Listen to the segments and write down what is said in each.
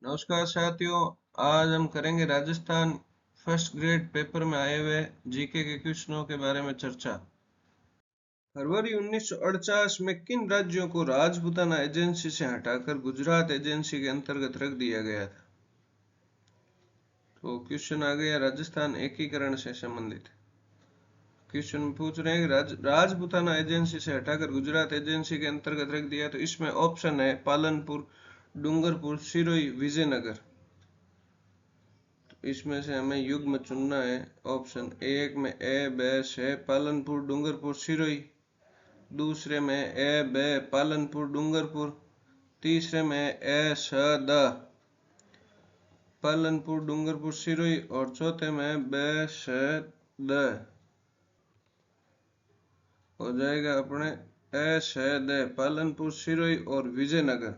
नमस्कार साथियों। आज हम करेंगे राजस्थान फर्स्ट ग्रेड पेपर में आए हुए जीके के क्वेश्चनों के बारे में चर्चा। फरवरी 1948 में किन राज्यों को राजपूताना एजेंसी से हटाकर गुजरात एजेंसी के अंतर्गत रख दिया गया था? तो क्वेश्चन आ गया राजस्थान एकीकरण से संबंधित। क्वेश्चन पूछ रहे हैं कि राजपूताना एजेंसी से हटाकर गुजरात एजेंसी के अंतर्गत रख दिया, तो इसमें ऑप्शन है पालनपुर, डूंगरपुर, सिरोही, विजयनगर। इसमें से हमें युग्म चुनना है। ऑप्शन एक में ए बे से पालनपुर, डूंगरपुर, सिरोही। दूसरे में ए बे पालनपुर, डूंगरपुर। तीसरे में ए स द पालनपुर, डूंगरपुर, सिरोही। और चौथे में बे स द हो जाएगा अपने ए स द पालनपुर, सिरोही और विजयनगर।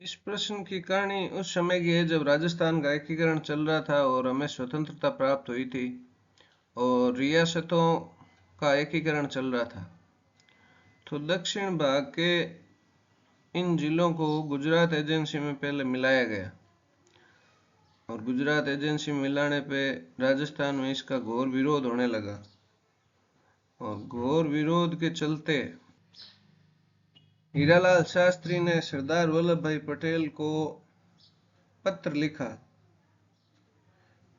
इस प्रश्न की कहानी उस समय की है जब राजस्थान का एकीकरण चल रहा था और हमें स्वतंत्रता प्राप्त हुई थी और रियासतों का एकीकरण चल रहा था। तो दक्षिण भाग के इन जिलों को गुजरात एजेंसी में पहले मिलाया गया और गुजरात एजेंसी में मिलाने पे राजस्थान में इसका घोर विरोध होने लगा और घोर विरोध के चलते हीरालाल शास्त्री ने सरदार वल्लभ भाई पटेल को पत्र लिखा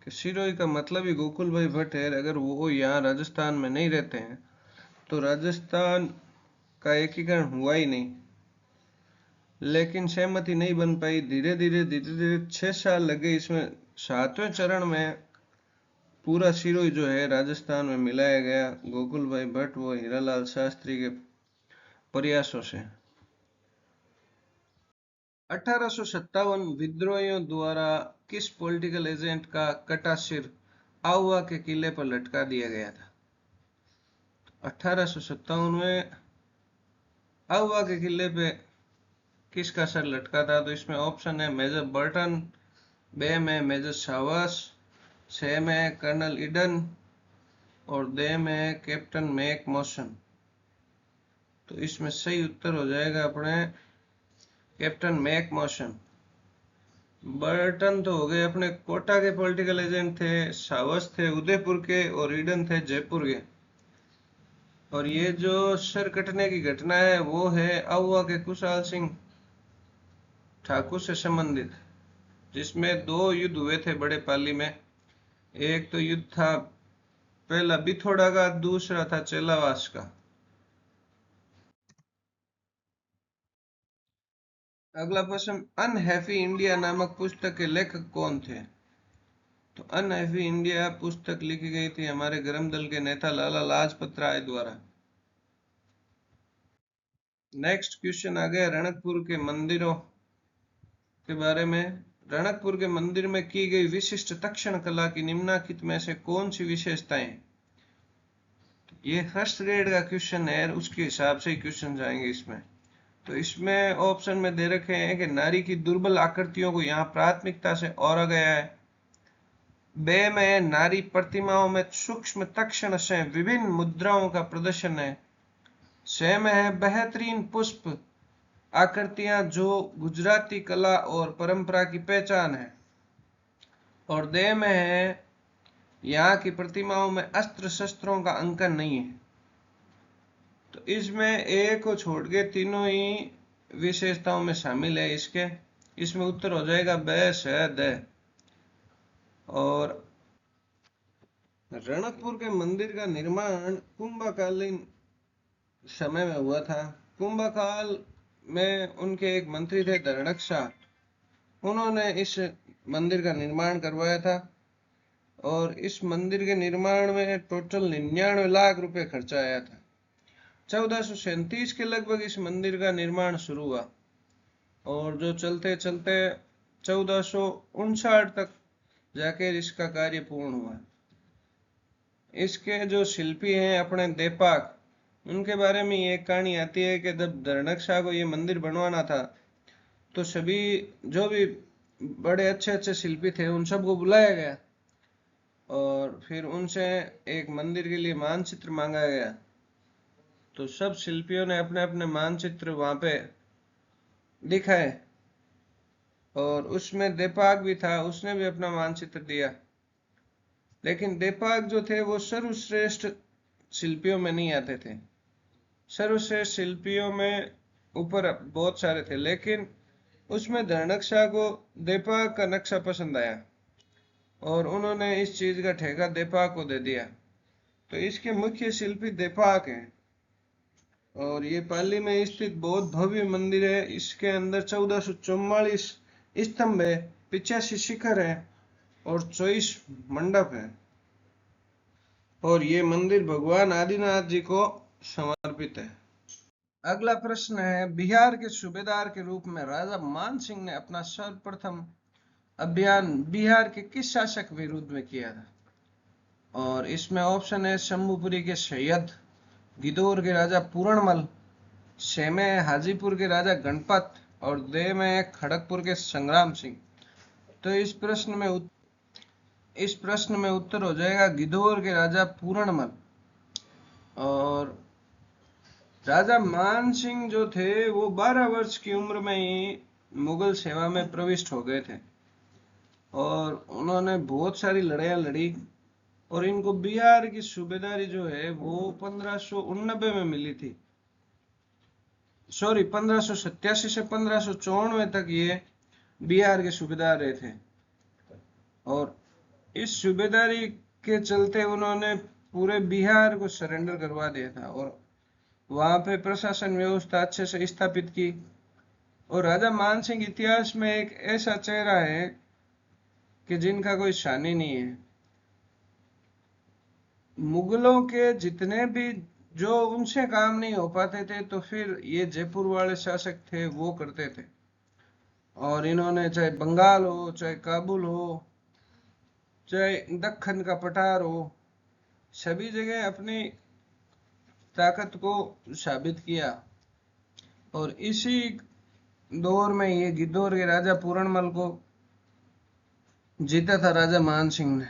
कि सिरोही का मतलब ही गोकुल भाई भट्ट है, अगर वो यहाँ राजस्थान में नहीं रहते हैं तो राजस्थान का एकीकरण हुआ ही नहीं। लेकिन सहमति नहीं बन पाई। धीरे धीरे 6 साल लगे इसमें। 7वें चरण में पूरा सिरोही जो है राजस्थान में मिलाया गया गोकुल भाई भट्ट व हीरालाल शास्त्री के प्रयासों से। 1857 विद्रोहियों द्वारा किस पॉलिटिकल एजेंट का कटा सिर आहुआ के किले पर लटका दिया गया था? 1857 में आहुआ के किले पे किसका सर लटका था? तो इसमें ऑप्शन है मेजर बर्टन, बे में मेजर सावस, छह में कर्नल ईडन और दे में कैप्टन मैक मॉसन। तो इसमें सही उत्तर हो जाएगा अपने कैप्टन मैक मॉसन। बर्टन तो हो गए अपने कोटा के पॉलिटिकल एजेंट थे, सावस थे उदयपुर के और ईडन थे जयपुर के। और ये जो सर कटने की घटना है वो है आहुआ के कुशाल सिंह ठाकुर से संबंधित, जिसमें 2 युद्ध हुए थे बड़े पाली में। एक तो युद्ध था पहला बिथोड़ा का, दूसरा था चेलावास का। अगला प्रश्न, अनहैप्पी इंडिया नामक पुस्तक के लेखक कौन थे? तो अनहैप्पी इंडिया पुस्तक लिखी गई थी हमारे गरम दल के नेता लाला लाजपत राय द्वारा। नेक्स्ट क्वेश्चन आ गया रणकपुर के मंदिरों के बारे में। रणकपुर के मंदिर में की गई विशिष्ट तक्षण कला की निम्नलिखित में से कौन सी विशेषताएं? ये फर्स्ट ग्रेड का क्वेश्चन है, उसके हिसाब से ही क्वेश्चन जाएंगे इसमें। तो इसमें ऑप्शन में दे रखे हैं कि नारी की दुर्बल आकृतियों को यहाँ प्राथमिकता से ओरा गया है। बे में नारी प्रतिमाओं में सूक्ष्म तक्षण से विभिन्न मुद्राओं का प्रदर्शन है। से में है बेहतरीन पुष्प आकृतियां जो गुजराती कला और परंपरा की पहचान है। और दे में है यहाँ की प्रतिमाओं में अस्त्र शस्त्रों का अंकन नहीं है। तो इसमें ए को छोड़ के तीनों ही विशेषताओं में शामिल है इसके। इसमें उत्तर हो जाएगा ब स द। और रणकपुर के मंदिर का निर्माण कुंभकालीन समय में हुआ था। कुंभकाल में उनके एक मंत्री थे धरणक शाह, उन्होंने इस मंदिर का निर्माण करवाया था और इस मंदिर के निर्माण में टोटल 99 लाख रुपए खर्चा आया था। 1437 के लगभग इस मंदिर का निर्माण शुरू हुआ और जो चलते चलते 1459 तक जाकर इसका कार्य पूर्ण हुआ। इसके जो शिल्पी हैं अपने देपाक, उनके बारे में ये कहानी आती है कि जब धरणक शाह को ये मंदिर बनवाना था तो सभी जो भी बड़े अच्छे अच्छे शिल्पी थे उन सबको बुलाया गया और फिर उनसे एक मंदिर के लिए मानचित्र मांगा गया। तो सब शिल्पियों ने अपने अपने मानचित्र वहां पे दिखाए और उसमें देपाग भी था, उसने भी अपना मानचित्र दिया। लेकिन देपाग जो थे वो सर्वश्रेष्ठ शिल्पियों में नहीं आते थे। सर्वश्रेष्ठ शिल्पियों में ऊपर बहुत सारे थे, लेकिन उसमें धनकशा को देपाग का नक्शा पसंद आया और उन्होंने इस चीज का ठेका देपाग को दे दिया। तो इसके मुख्य शिल्पी देपाग हैं और ये पाली में स्थित बहुत भव्य मंदिर है। इसके अंदर 1444 स्तंभ है, 85 शिखर है और 24 मंडप है और ये मंदिर भगवान आदिनाथ जी को समर्पित है। अगला प्रश्न है, बिहार के सूबेदार के रूप में राजा मान सिंह ने अपना सर्वप्रथम अभियान बिहार के किस शासक विरुद्ध में किया था? और इसमें ऑप्शन है शंभुपुरी के सैयद, गिदौर के राजा पूरणमल, छे में हाजीपुर के राजा गणपत और दे में खड़गपुर के संग्राम सिंह। तो इस प्रश्न में उत्तर हो जाएगा गिदौर के राजा पूरणमल। और राजा मान सिंह जो थे वो 12 वर्ष की उम्र में ही मुगल सेवा में प्रविष्ट हो गए थे और उन्होंने बहुत सारी लड़ाइयां लड़ी और इनको बिहार की सूबेदारी जो है वो 1589 में मिली थी। 1587 से 1594 तक ये बिहार के सूबेदार रहे थे और इस सूबेदारी के चलते उन्होंने पूरे बिहार को सरेंडर करवा दिया था और वहां पे प्रशासन व्यवस्था अच्छे से स्थापित की। और राजा मान सिंह इतिहास में एक ऐसा चेहरा है कि जिनका कोई शानी नहीं है। मुगलों के जितने भी जो उनसे काम नहीं हो पाते थे तो फिर ये जयपुर वाले शासक थे वो करते थे और इन्होंने चाहे बंगाल हो, चाहे काबुल हो, चाहे दक्खन का पठार हो, सभी जगह अपनी ताकत को साबित किया। और इसी दौर में ये गिद्धौर के राजा पूरणमल को जीता था राजा मान सिंह ने।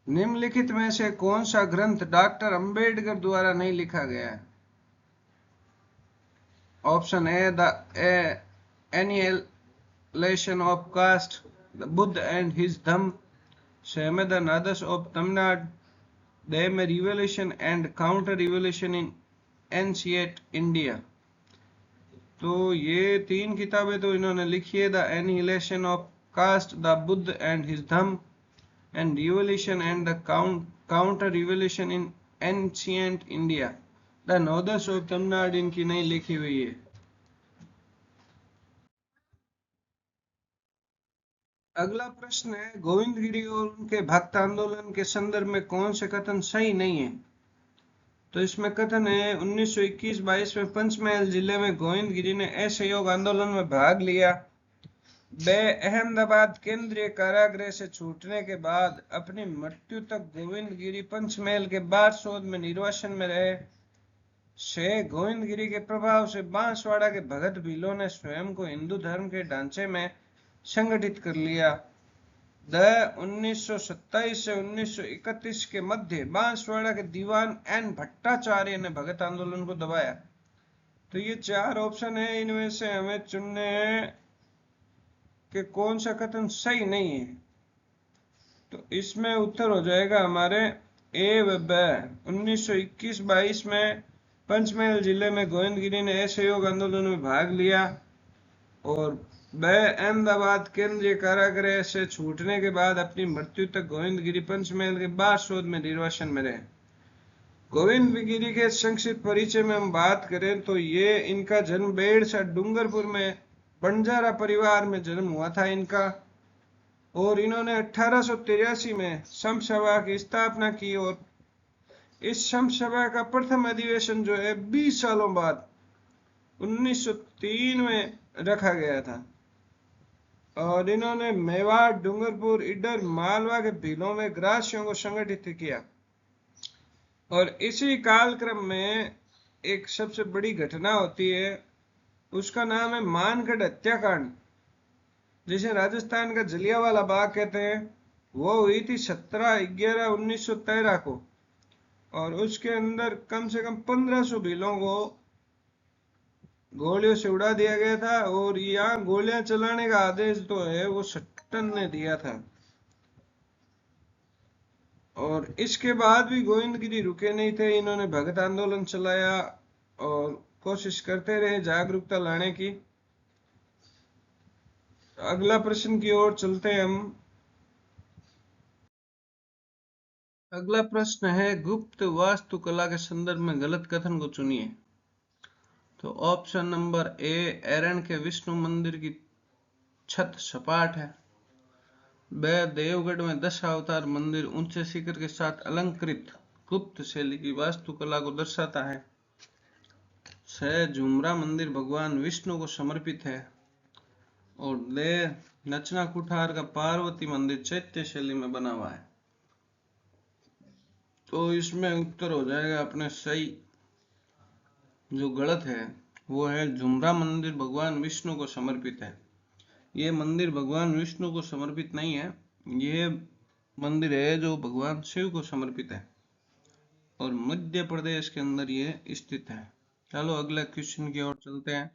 निम्नलिखित में से कौन सा ग्रंथ डॉक्टर अंबेडकर द्वारा नहीं लिखा गया है? Option A the annihilation of caste, the Buddha and his Dhamma, C में the Nadars of Tamil Nadu, D में revolution and counter revolution in ancient India. तो ये तीन किताबें तो इन्होंने लिखी है, the annihilation of caste, the Buddha and his Dhamma and revolution and the counter revolution in ancient India. The Nodas of Tamil Nadu इनकी नहीं लिखी हुई है। अगला प्रश्न है, गोविंदगिरी और उनके भक्त आंदोलन के संदर्भ में कौन से कथन सही नहीं है? तो इसमें कथन है 1921-22 में पंचमहल जिले में गोविंदगिरी ने असहयोग आंदोलन में भाग लिया। वे अहमदाबाद केंद्रीय कारागृह से छूटने के बाद अपनी मृत्यु तक गोविंदगिरी पंचमहल के बारसोद में निर्वासन में रहे। से गोविंदगिरी के प्रभाव से बांसवाड़ा के भगत भीलों ने स्वयं को हिंदू धर्म के ढांचे में संगठित कर लिया। 1927 से 1931 के मध्य बांसवाड़ा के दीवान एन भट्टाचार्य ने भगत आंदोलन को दबाया। तो ये चार ऑप्शन है, इनमें से हमें चुनने हैं कि कौन सा कथन सही नहीं है। तो इसमें उत्तर हो जाएगा हमारे ए व ब। 1921-22 में पंचमहल जिले में गोविंदगिरी ने असहयोग आंदोलन में भाग लिया और ब अहमदाबाद केंद्रीय कारागृह से छूटने के बाद अपनी मृत्यु तक गोविंदगिरी पंचमहल के बारसोद में निर्वासन में रहे। गोविंदगिरी के संक्षिप्त परिचय में हम बात करें तो ये इनका जन्म बेड़सा डूंगरपुर में बंजारा परिवार में जन्म हुआ था इनका और इन्होंने 1883 में संघ सभा की स्थापना की और इस संघ सभा का प्रथम अधिवेशन जो है 20 सालों बाद 1903 में रखा गया था और इन्होंने मेवाड़, डूंगरपुर, इडर, मालवा के भीलों में ग्रासियों को संगठित किया। और इसी कालक्रम में एक सबसे बड़ी घटना होती है, उसका नाम है मानगढ़ हत्याकांड, जिसे राजस्थान का जलियांवाला बाग कहते हैं। वो हुई थी 17/11/1913 को और उसके अंदर कम से कम 1500 भीलों को गोलियों से उड़ा दिया गया था। और यहाँ गोलियां चलाने का आदेश तो है वो सट्टन ने दिया था। और इसके बाद भी गोविंदगिरी रुके नहीं थे, इन्होंने भगत आंदोलन चलाया और कोशिश करते रहे जागरूकता लाने की। अगला प्रश्न की ओर चलते हैं हम। अगला प्रश्न है गुप्त वास्तुकला के संदर्भ में गलत कथन को चुनिए। तो ऑप्शन नंबर ए, एरन के विष्णु मंदिर की छत सपाट है। ब, देवगढ़ में 10 अवतार मंदिर ऊंचे शिखर के साथ अलंकृत गुप्त शैली की वास्तुकला को दर्शाता है। छ, झुमरा मंदिर भगवान विष्णु को समर्पित है। और ले, नचना कुठार का पार्वती मंदिर चैत्य शैली में बना हुआ है। तो इसमें उत्तर हो जाएगा अपने सही। जो गलत है वो है झुमरा मंदिर भगवान विष्णु को समर्पित है। ये मंदिर भगवान विष्णु को समर्पित नहीं है, ये मंदिर है जो भगवान शिव को समर्पित है और मध्य प्रदेश के अंदर ये स्थित है। चलो अगले क्वेश्चन की ओर चलते हैं।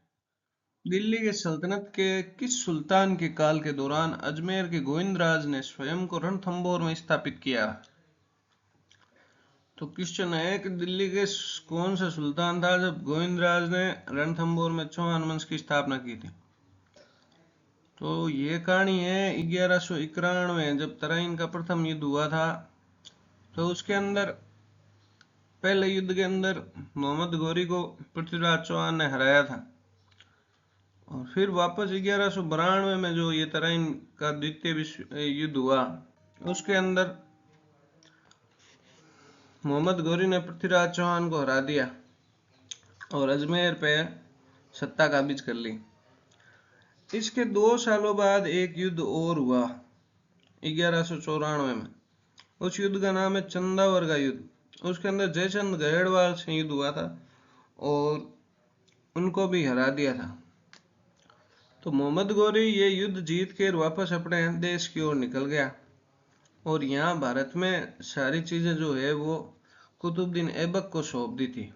दिल्ली के सल्तनत के किस सुल्तान के काल के दौरान अजमेर के गोविंदराज ने स्वयं को रणथंभौर में स्थापित किया? तो क्वेश्चन है कि दिल्ली के कौन सा सुल्तान था जब गोविंदराज ने रणथंभौर में चौहान वंश की स्थापना की थी? तो ये कहानी है 1191 जब तराइन का प्रथम युद्ध हुआ था। तो उसके अंदर पहले युद्ध के अंदर मोहम्मद गौरी को पृथ्वीराज चौहान ने हराया था। और फिर वापस 1192 में जो ये तराइन का द्वितीय विश्व युद्ध हुआ उसके अंदर मोहम्मद गौरी ने पृथ्वीराज चौहान को हरा दिया और अजमेर पे सत्ता काबिज कर ली। इसके 2 सालों बाद एक युद्ध और हुआ 1194 में। उस युद्ध का नाम है चंदावर का युद्ध। उसके अंदर जयचंद गहेड़वाल से युद्ध हुआ था और उनको भी हरा दिया था। तो मोहम्मद गौरी ये युद्ध जीत कर वापस अपने देश की ओर निकल गया और यहाँ भारत में सारी चीजें जो है वो कुतुबुद्दीन ऐबक को सौंप दी थी।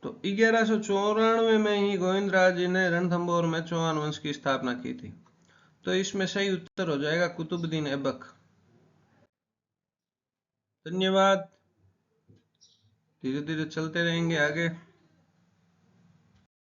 तो 1194 में ही गोविंदराज जी ने रणथंभौर में चौहान वंश की स्थापना की थी। तो इसमें सही उत्तर हो जाएगा कुतुबुद्दीन ऐबक। धन्यवाद। धीरे धीरे चलते रहेंगे आगे।